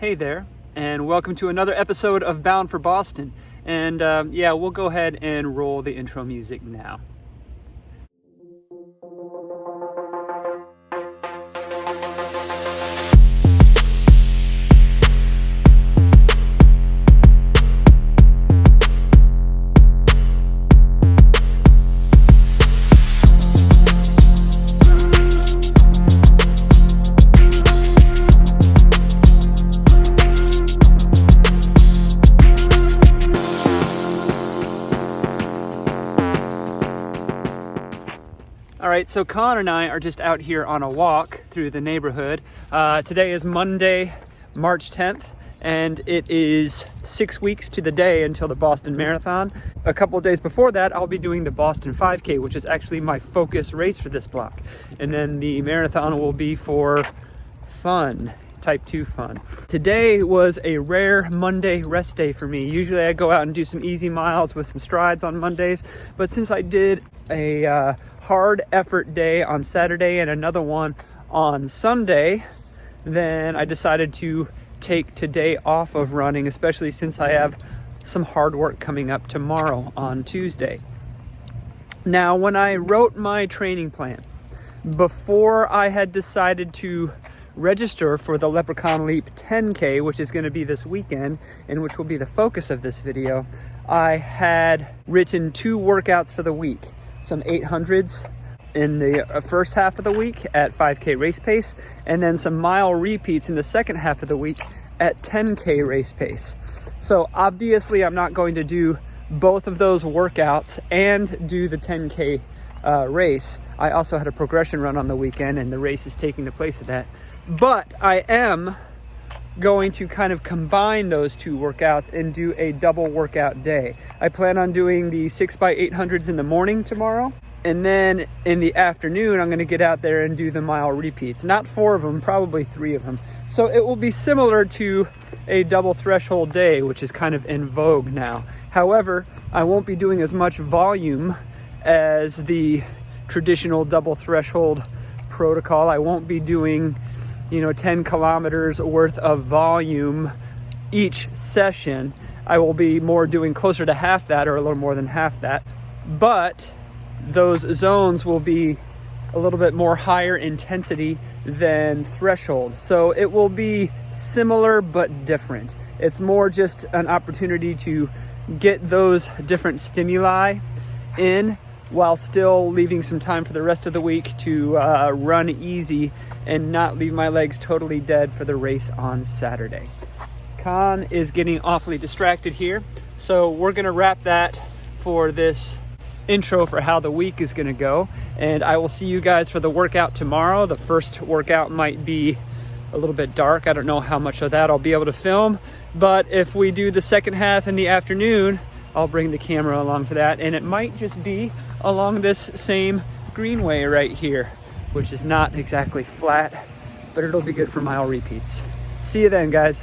Hey there, and welcome to another episode of Bound for Boston. And yeah, we'll go ahead and roll the intro music now. Alright, so Con and I are just out here on a walk through the neighborhood. Today is Monday, March 10th, and it is 6 weeks to the day until the Boston Marathon. A couple of days before that, I'll be doing the Boston 5K, which is actually my focus race for this block. And then the marathon will be for fun. Type 2 fun. Today was a rare Monday rest day for me. Usually I go out and do some easy miles with some strides on Mondays, but since I did a hard effort day on Saturday and another one on Sunday, then I decided to take today off of running, especially since I have some hard work coming up tomorrow on Tuesday. Now, when I wrote my training plan, before I had decided to register for the Leprechaun Leap 10K, which is going to be this weekend and which will be the focus of this video, I had written 2 workouts for the week. Some 800s in the first half of the week at 5K race pace, and then some mile repeats in the second half of the week at 10K race pace. So obviously I'm not going to do both of those workouts and do the 10K race. I also had a progression run on the weekend and the race is taking the place of that. But I am going to kind of combine those 2 workouts and do a double workout day. I plan on doing the 6x800s in the morning tomorrow, and then in the afternoon I'm going to get out there and do the mile repeats. Not 4 of them, probably 3 of them. So it will be similar to a double threshold day, which is kind of in vogue now. However, I won't be doing as much volume as the traditional double threshold protocol. I won't be doing 10 kilometers worth of volume each session. I will be more doing closer to half that, or a little more than half that. But those zones will be a little bit more higher intensity than threshold. So it will be similar but different. It's more just an opportunity to get those different stimuli in while still leaving some time for the rest of the week to run easy and not leave my legs totally dead for the race on Saturday. Con is getting awfully distracted here, so we're gonna wrap that for this intro for how the week is gonna go, and I will see you guys for the workout tomorrow. The first workout might be a little bit dark. I don't know how much of that I'll be able to film, but if we do the second half in the afternoon, I'll bring the camera along for that, and it might just be along this same greenway right here, which is not exactly flat, but it'll be good for mile repeats. See you then, guys.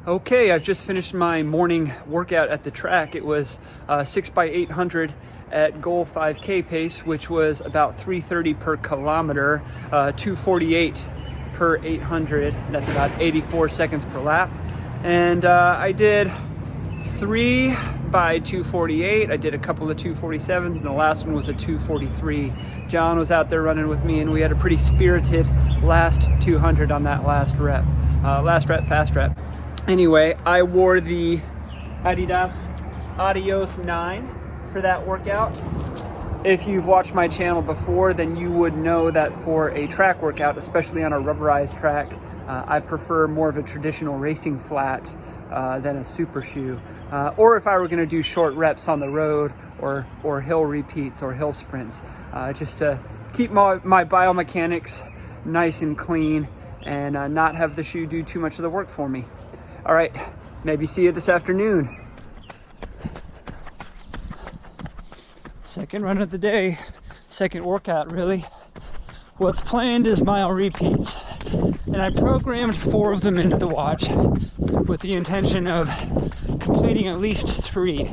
Okay, I've just finished my morning workout at the track. It was 6x800 at goal 5K pace, which was about 330 per kilometer, 248 per 800. That's about 84 seconds per lap. And I did 3 by 248. I did a couple of 247s, and the last one was a 243. John was out there running with me, and we had a pretty spirited last 200 on that last rep. Fast rep. Anyway, I wore the Adidas Adios 9 for that workout. If you've watched my channel before, then you would know that for a track workout, especially on a rubberized track, I prefer more of a traditional racing flat than a super shoe. Or if I were going to do short reps on the road, or hill repeats or hill sprints, just to keep my biomechanics nice and clean and not have the shoe do too much of the work for me. All right, maybe see you this afternoon. Second run of the day, second workout really. What's planned is mile repeats, and I programmed 4 of them into the watch with the intention of completing at least 3.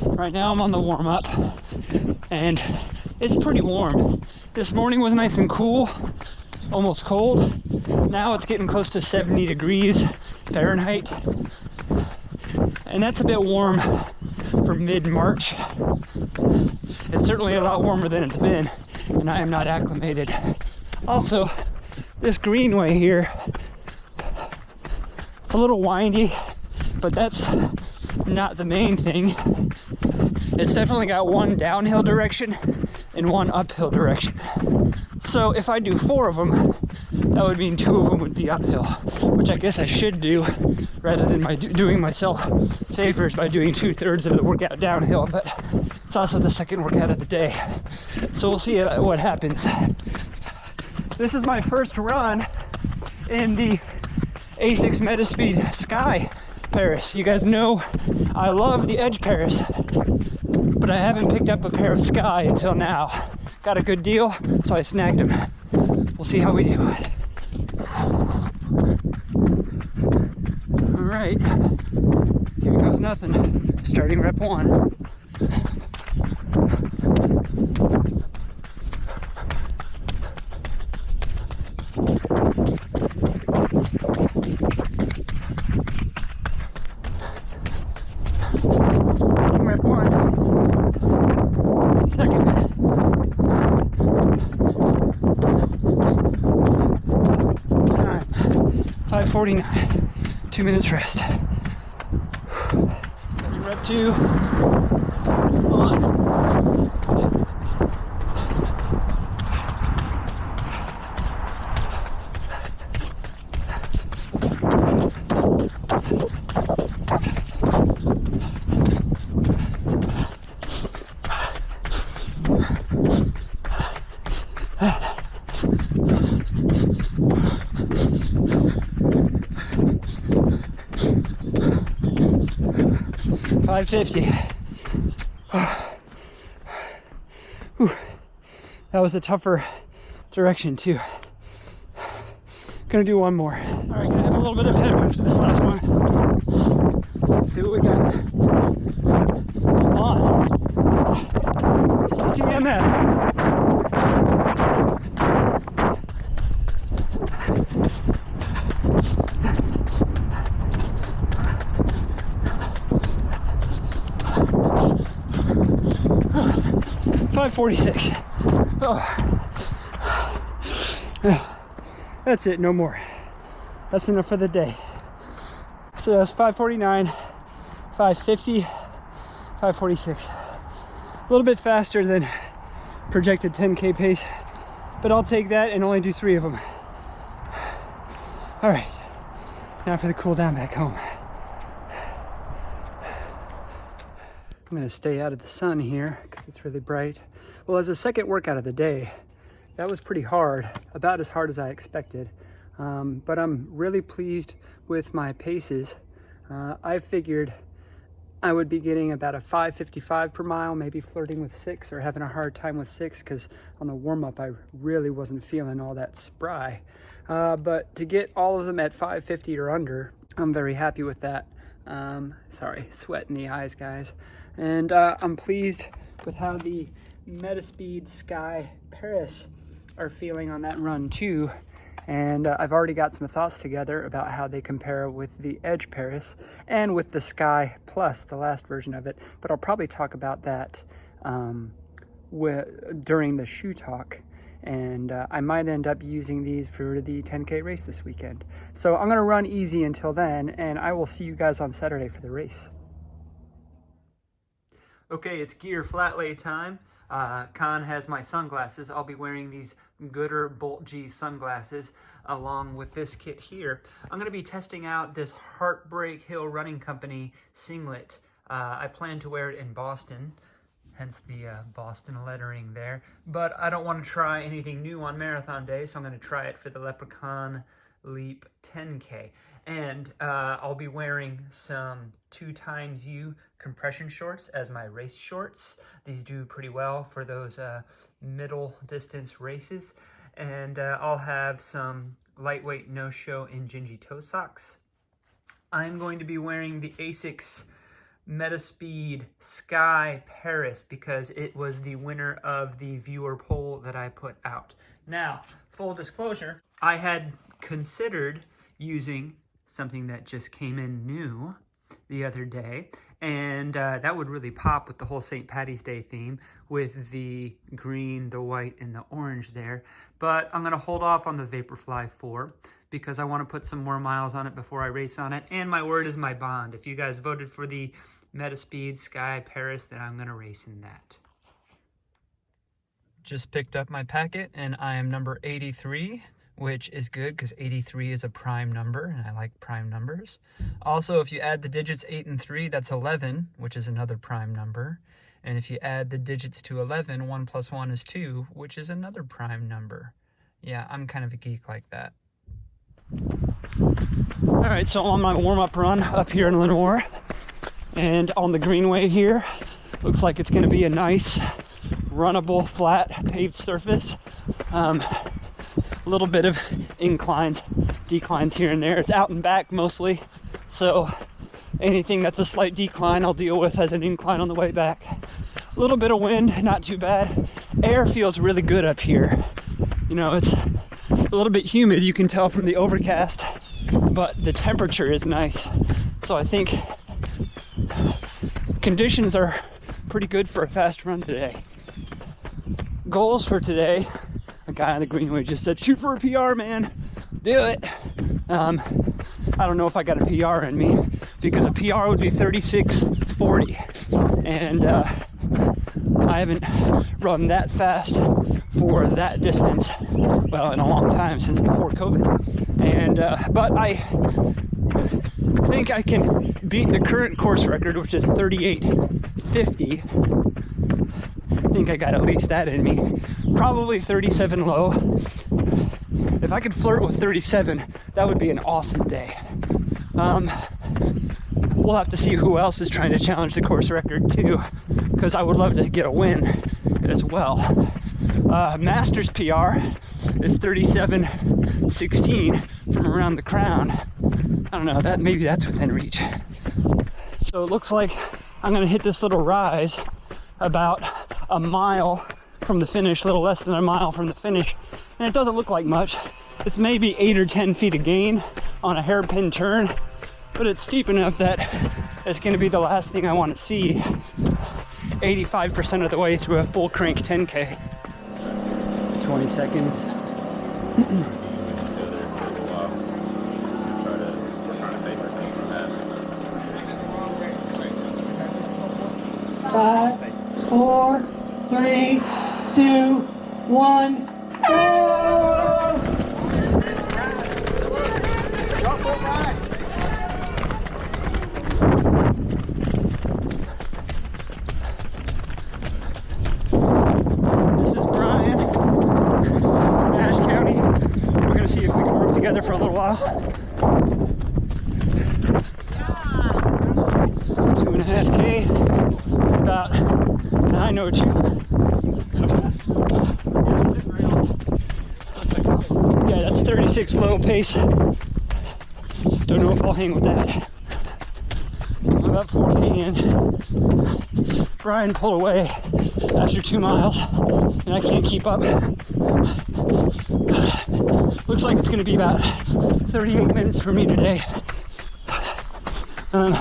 Right now I'm on the warm-up, and it's pretty warm. This morning was nice and cool, almost cold. Now it's getting close to 70 degrees Fahrenheit. And that's a bit warm for mid-March. It's certainly a lot warmer than it's been, and I am not acclimated. Also, this greenway here, it's a little windy, but that's not the main thing. It's definitely got one downhill direction and one uphill direction. So if I do 4 of them, that would mean 2 of them would be uphill, which I guess I should do rather than doing myself favors by doing 2/3 of the workout downhill, but it's also the second workout of the day. So we'll see what happens. This is my first run in the ASICS Metaspeed Sky Paris. You guys know I love the Edge Paris, but I haven't picked up a pair of Sky until now. Got a good deal, so I snagged them. We'll see how we do. All right, here goes nothing. Starting rep 1. Rep 1. Second. Time. 5:49. 2 minutes rest. Rep 2. On. $5.50. Whew. That was a tougher direction too. Gonna do one more. All right, gonna have a little bit of headwind for this last one. Let's see what we got. On. CCMF. $5.46. Oh. That's it, no more. That's enough for the day. So that's 5:49, 5:50, 5:46. A little bit faster than projected 10K pace, but I'll take that and only do 3 of them. All right, now for the cool down back home. I'm gonna stay out of the sun here because it's really bright. Well, as a second workout of the day, that was pretty hard, about as hard as I expected. But I'm really pleased with my paces. I figured I would be getting about a 5:55 per mile, maybe flirting with 6 or having a hard time with 6 because on the warm-up I really wasn't feeling all that spry. But to get all of them at 5:50 or under, I'm very happy with that. Sorry, sweat in the eyes, guys. And I'm pleased with how the Metaspeed Sky Paris are feeling on that run too. And I've already got some thoughts together about how they compare with the Edge Paris and with the Sky Plus, the last version of it. But I'll probably talk about that during the shoe talk. And I might end up using these for the 10K race this weekend. So I'm gonna run easy until then, and I will see you guys on Saturday for the race. Okay, it's gear flat lay time. Khan has my sunglasses. I'll be wearing these Gooder Bolt G sunglasses along with this kit here. I'm gonna be testing out this Heartbreak Hill Running Company singlet. I plan to wear it in Boston, hence the Boston lettering there. But I don't want to try anything new on marathon day, so I'm going to try it for the Leprechaun Leap 10K. And I'll be wearing some 2XU compression shorts as my race shorts. These do pretty well for those middle distance races. And I'll have some lightweight no-show Injinji toe socks. I'm going to be wearing the ASICS Metaspeed Sky Paris because it was the winner of the viewer poll that I put out. Now, full disclosure, I had considered using something that just came in new the other day, and that would really pop with the whole St. Paddy's Day theme with the green, the white, and the orange there. But I'm gonna hold off on the Vaporfly 4 because I want to put some more miles on it before I race on it, and my word is my bond. If you guys voted for the Metaspeed Sky Paris, then I'm gonna race in that. Just picked up my packet and I am number 83, which is good because 83 is a prime number and I like prime numbers. Also, if you add the digits 8 and 3, that's 11, which is another prime number. And if you add the digits to 11, 1 plus 1 is 2, which is another prime number. Yeah, I'm kind of a geek like that. All right, so on my warm-up run up here in Lenoir and on the greenway here, looks like it's gonna be a nice, runnable, flat, paved surface. A little bit of inclines, declines here and there. It's out and back mostly, so anything that's a slight decline I'll deal with as an incline on the way back. A little bit of wind, not too bad. Air feels really good up here. You know, it's a little bit humid, you can tell from the overcast, but the temperature is nice. So I think conditions are pretty good for a fast run today. Goals for today, a guy on the greenway just said, shoot for a PR, man, do it. I don't know if I got a PR in me because a PR would be 36:40, and I haven't run that fast for that distance, well, in a long time, since before COVID. And but I think I can beat the current course record, which is 38:50. I think I got at least that in me. Probably 37 low. If I could flirt with 37, that would be an awesome day. We'll have to see who else is trying to challenge the course record too, because I would love to get a win as well. Masters PR is 37:16 from around the crown. I don't know, that maybe that's within reach. So it looks like I'm gonna hit this little rise about a mile from the finish, a little less than a mile from the finish, and it doesn't look like much. It's maybe 8 or 10 feet of gain on a hairpin turn, but it's steep enough that it's going to be the last thing I want to see 85% of the way through a full crank 10K. 20 seconds. Five, 4, 3, 2, 1, go! 2.5K, about 9:02. Yeah, that's 36 low pace. Don't know if I'll hang with that. I'm about 4K in. Brian pulled away after 2 miles, and I can't keep up. Looks like it's going to be about 38 minutes for me today. I'm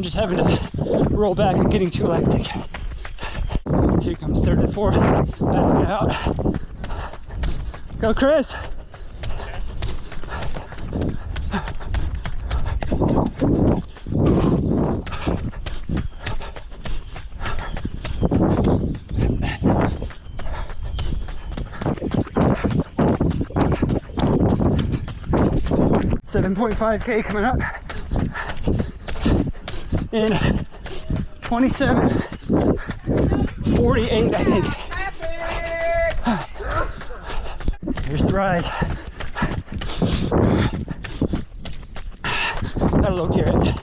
just having to roll back and getting too lactic. Here comes third and fourth, battling it out. Go, Chris! $7.5K coming up in 27:48, I think. Here's the rise. Got a little carrot.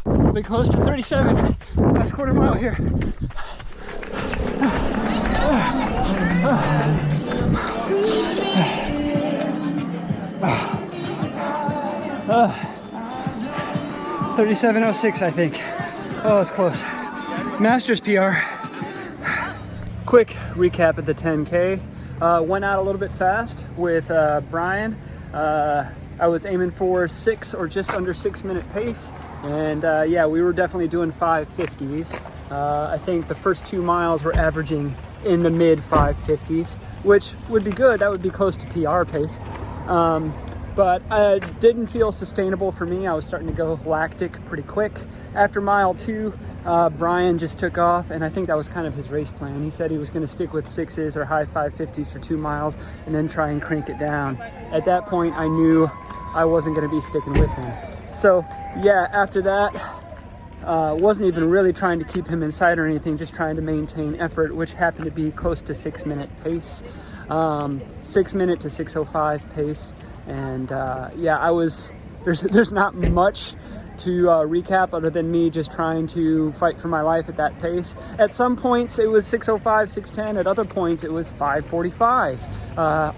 We'll be close to 37. Last quarter mile here. $37.06, I think. Oh, it's close. Masters PR. Quick recap of the 10K. Went out a little bit fast with Brian. I was aiming for 6 or just under 6 minute pace. And yeah, we were definitely doing 550s. I think the first 2 miles were averaging in the mid 550s, which would be good. That would be close to PR pace. But it didn't feel sustainable for me. I was starting to go lactic pretty quick. After mile 2, Brian just took off, and I think that was kind of his race plan. He said he was going to stick with 6s or high 550s for 2 miles and then try and crank it down. At that point, I knew I wasn't going to be sticking with him. So yeah, after that, wasn't even really trying to keep him inside or anything, just trying to maintain effort, which happened to be close to 6 minute pace, 6 minute to 6:05 pace. And yeah, there's not much to recap other than me just trying to fight for my life at that pace. At some points it was 6:05, 6:10. At other points it was 5:45,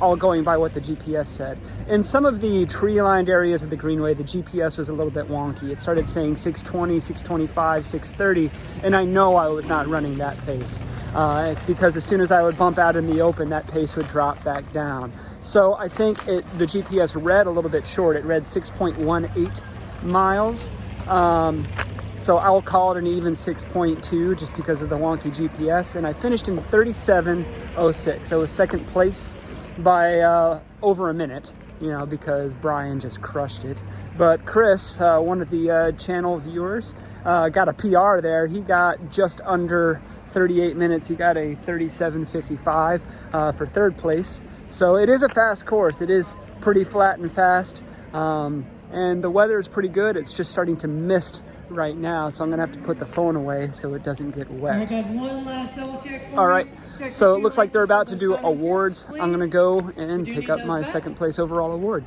all going by what the GPS said. In some of the tree-lined areas of the Greenway, the GPS was a little bit wonky. It started saying 6:20, 6:25, 6:30, and I know I was not running that pace because as soon as I would bump out in the open, that pace would drop back down. So I think the GPS read a little bit short. It read 6.18 miles. So I'll call it an even 6.2 just because of the wonky GPS. And I finished in 37:06. I was second place by over a minute, you know, because Brian just crushed it. But Chris, one of the channel viewers, got a PR there. He got just under 38 minutes. He got a 37:55 for third place. So it is a fast course. It is pretty flat and fast. And the weather is pretty good. It's just starting to mist right now, so I'm gonna have to put the phone away so it doesn't get wet. All right, so it looks like they're about to do awards. I'm gonna go and pick up my second place overall award.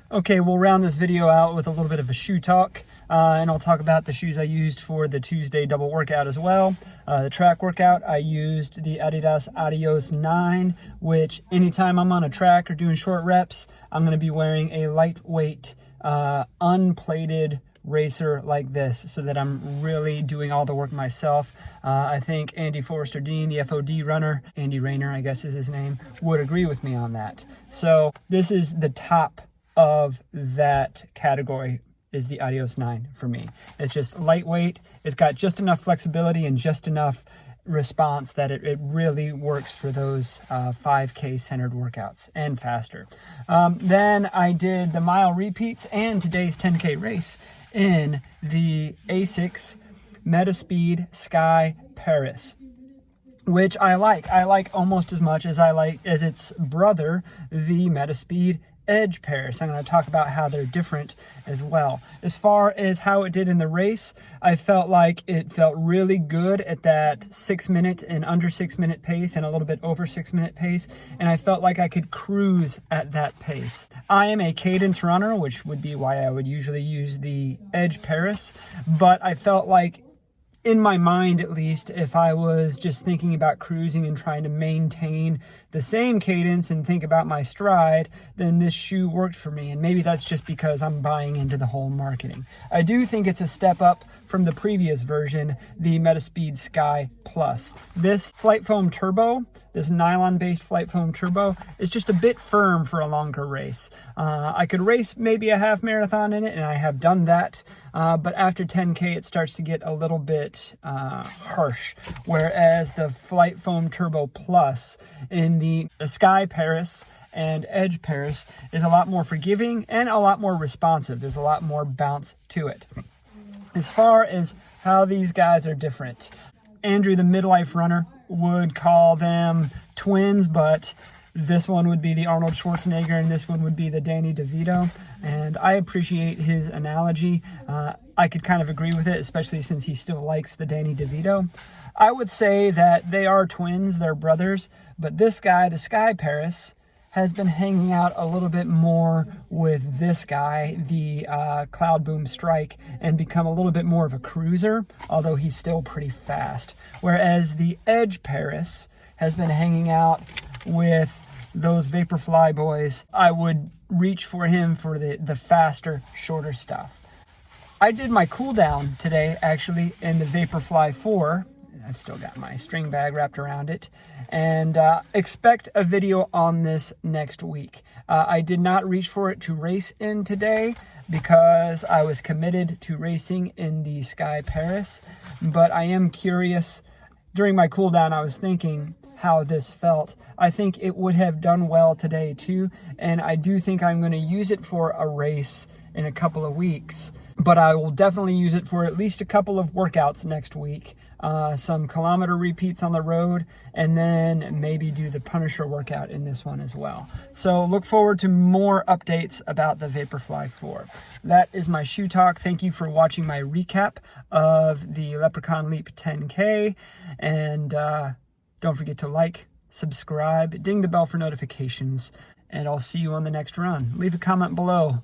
Okay, we'll round this video out with a little bit of a shoe talk, and I'll talk about the shoes I used for the Tuesday double workout as well. The track workout, I used the Adidas Adios 9, which anytime I'm on a track or doing short reps, I'm going to be wearing a lightweight, unplated racer like this so that I'm really doing all the work myself. I think Andy Forrester Dean, the FOD runner, Andy Rayner, I guess is his name, would agree with me on that. So this is the top of that category, is the Adios 9 for me. It's just lightweight. It's got just enough flexibility and just enough response that it really works for those 5K centered workouts and faster. Then I did the mile repeats and today's 10K race in the Asics Metaspeed Sky Paris, which I like almost as much as I like as its brother, the Metaspeed Edge Paris. I'm going to talk about how they're different as well. As far as how it did in the race, I felt like it felt really good at that 6 minute and under 6 minute pace and a little bit over 6 minute pace, and I felt like I could cruise at that pace. I am a cadence runner, which would be why I would usually use the Edge Paris, but I felt like, in my mind at least, if I was just thinking about cruising and trying to maintain the same cadence and think about my stride, then this shoe worked for me. And maybe that's just because I'm buying into the whole marketing. I do think it's a step up from the previous version, the Metaspeed Sky Plus. This Flight Foam Turbo, this nylon-based Flight Foam Turbo, is just a bit firm for a longer race. I could race maybe a half marathon in it, and I have done that, but after 10K it starts to get a little bit harsh, whereas the Flight Foam Turbo Plus in the Sky Paris and Edge Paris is a lot more forgiving and a lot more responsive. There's a lot more bounce to it. As far as how these guys are different, Andrew, the midlife runner, would call them twins, but this one would be the Arnold Schwarzenegger and this one would be the Danny DeVito. And I appreciate his analogy. I could kind of agree with it, especially since he still likes the Danny DeVito. I would say that they are twins, they're brothers, but this guy, the Sky Paris, has been hanging out a little bit more with this guy, the Cloud Boom Strike, and become a little bit more of a cruiser, although he's still pretty fast. Whereas the Edge Paris has been hanging out with those Vaporfly boys, I would reach for him for the faster, shorter stuff. I did my cool down today, actually, in the Vaporfly 4. I've still got my string bag wrapped around it, and expect a video on this next week. I did not reach for it to race in today because I was committed to racing in the Sky Paris, but I am curious. During my cool down, I was thinking how this felt. I think it would have done well today too, and I do think I'm going to use it for a race in a couple of weeks, but I will definitely use it for at least a couple of workouts next week, some kilometer repeats on the road, and then maybe do the Punisher workout in this one as well. So look forward to more updates about the Vaporfly 4. That is my shoe talk. Thank you for watching my recap of the Leprechaun Leap 10K, and don't forget to like, subscribe, ding the bell for notifications, and I'll see you on the next run. Leave a comment below.